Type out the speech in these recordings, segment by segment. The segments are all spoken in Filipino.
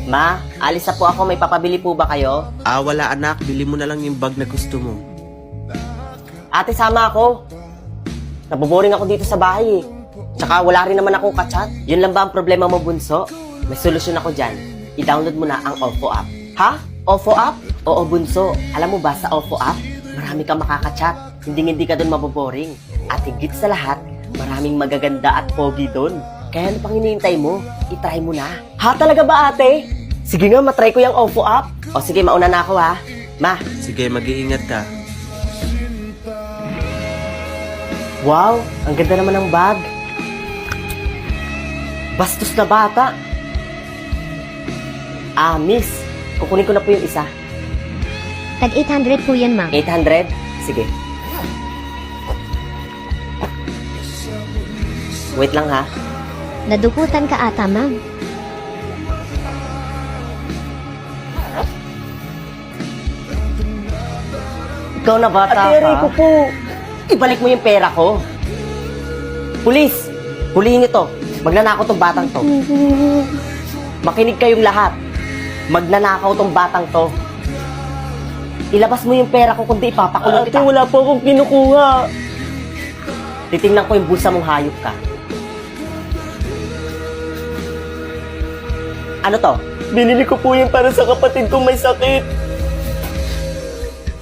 Ma, alis na po ako. May papabili po ba kayo? Wala anak. Bili mo na lang yung bag na gusto mo. Ate, sama ako. Naboboring ako dito sa bahay eh. Tsaka wala rin naman akong kachat. Yun lang ba ang problema mo, bunso? May solusyon ako dyan. I-download mo na ang OFO app. Ha? OFO app? Oo, bunso. Alam mo ba sa OFO app, marami kang makakachat. Hindi ka doon maboboring. At higit sa lahat, maraming magaganda at pogi doon. Kaya ano pang hinihintay mo? I-try mo na. Ha? Talaga ba, ate? Sige nga, matry ko yung OFO app. O sige, mauna na ako ha. Ma. Sige, mag-iingat ka. Wow, ang ganda naman ng bag. Bastos na bata. Miss, kukunin ko na po yung isa. Tag 800 po yan, ma'am. 800? Sige. Wait lang ha. Nadukutan ka ata, ma'am. Ikaw na bata Ate, ka. ko po. Ibalik mo yung pera ko. Pulis, hulihin niyo to. Magnanakaw tong batang to. Makinig kayong lahat. Magnanakaw tong batang to. Ilabas mo yung pera ko kundi ipapakulong Ate, kita. wala po akong kinukuha. Titingnan ko yung bulsa mong hayop ka. Ano to? Binili ko po yan para sa kapatid kong may sakit.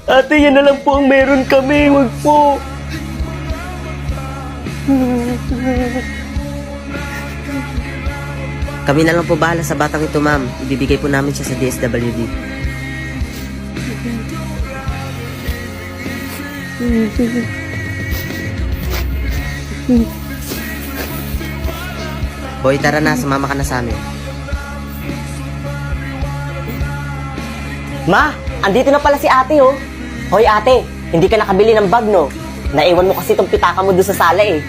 Ate, yan na lang po ang meron kami. Wag po. Kami na lang po bahala sa batang ito, ma'am. Ibibigay po namin siya sa DSWD. Boy, tara na. Sumama ka na sa amin. Ma, andito na pala si ate oh. Hoy ate, hindi ka nakabili ng bag no? Naiwan mo kasi itong pitaka mo doon sa sala eh.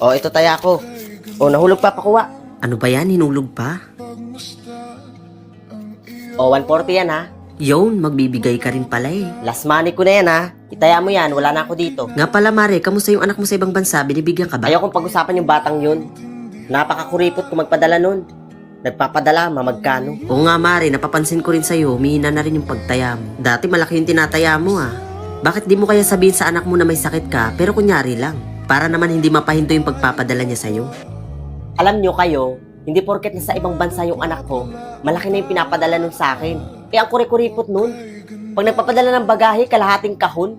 Ito taya ko. Nahulog pa pakuha. Ano ba yan? Hinulog pa? 140 yan ha. Yon, magbibigay ka rin pala eh. Last money ko na yan ha. Itaya mo yan, wala na ako dito. Nga pala, Mare, kamusta yung anak mo sa ibang bansa? Binibigyan ka ba? Ayaw kong pag-usapan yung batang yun. Napakakuripot kung magpadala nun. Nagpapadala, mamagkano. Oo nga, Mare, napapansin ko rin sa'yo, humihina na rin yung pagtaya mo. Dati malaki yung tinataya mo ah. Bakit di mo kaya sabihin sa anak mo na may sakit ka, pero kunyari lang? Para naman hindi mapahinto yung pagpapadala niya sa'yo. Alam nyo kayo, hindi porket nasa ibang bansa yung anak ko, malaki na yung pinapadala nun sa akin. Ang kuri-kuripot nun. Pag nagpapadala ng bagahe, kalahating kahon.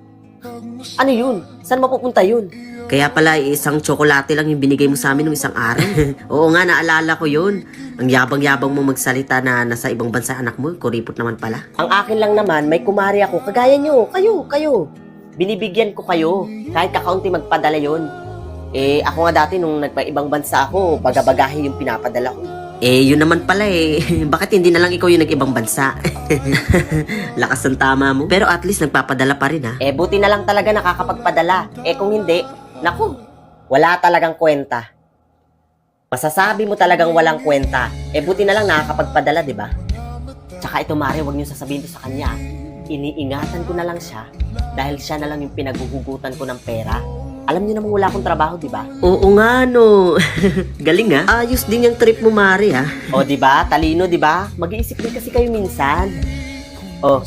Ano yun? Saan mapupunta yun? Kaya pala, isang tsokolate lang yung binigay mo sa amin ng isang araw. Oo nga, naalala ko yun. Ang yabang-yabang mo magsalita na nasa ibang bansa anak mo, kuripot naman pala. Ang akin lang naman, may kumari ako. Kagaya nyo, kayo. Binibigyan ko kayo. Kahit kakaunti magpadala yon. Ako nga dati nung nagpa-ibang bansa ako, baga-bagahe yung pinapadala ko. Yun naman pala eh. Bakit hindi na lang ikaw yung nag-ibang bansa? Lakas ng tama mo. Pero at least nagpapadala pa rin ha. Buti na lang talaga nakakapagpadala. Kung hindi, naku, wala talagang kwenta. Masasabi mo talagang walang kwenta. Buti na lang nakakapagpadala, di ba? Tsaka ito, Mare, huwag niyo sasabihin to sa kanya. Iniingatan ko na lang siya dahil siya na lang yung pinaguhugutan ko ng pera. Alam niyo namang wala akong trabaho, di ba? Oo nga no. Galing ha. Ayos din yung trip mo, Mare ha. Di ba? Talino, di ba? Mag-iisip din kasi kayo minsan.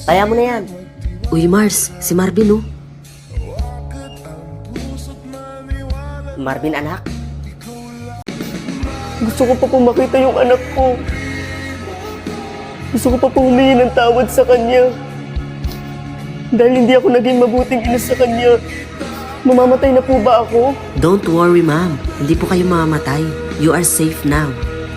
Taya mo na yan. Uy, Mars, si Marvin oh. Marvin, anak. Gusto ko pa po makita yung anak ko. Gusto ko pa po humingi ng tawad sa kanya. Dahil hindi ako naging mabuting ina sa kanya. Mamamatay na po ba ako? Don't worry, ma'am. Hindi po kayo mamamatay. You are safe now.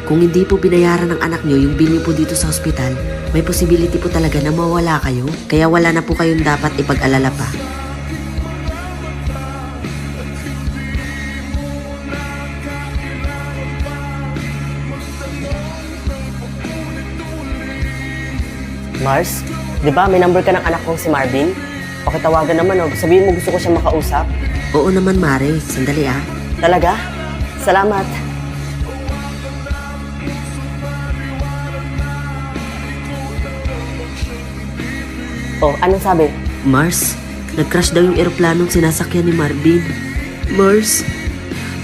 Kung hindi po binayaran ng anak nyo yung bill niyo po dito sa ospital, may possibility po talaga na mawala kayo. Kaya wala na po kayong dapat ipag-alala pa. Mars, di ba may number ka ng anak kong si Marvin? Pakitawagan naman sabihin mo gusto ko siya makausap. Oo naman, Mare. Sandali ah. Talaga? Salamat. Oh, anong sabi? Mars, nag-crash daw yung eroplanong sinasakyan ni Marvin. Mars,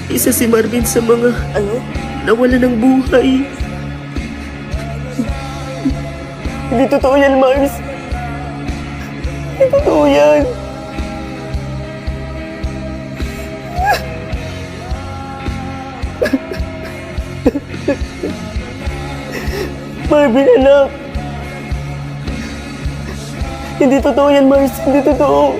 isa si Marvin sa mga Ano? nawala ng buhay. Hindi totoo yan, Mars. Hindi totoo yan. Marvin, anak. Hindi totoo yan, Mars. Hindi totoo.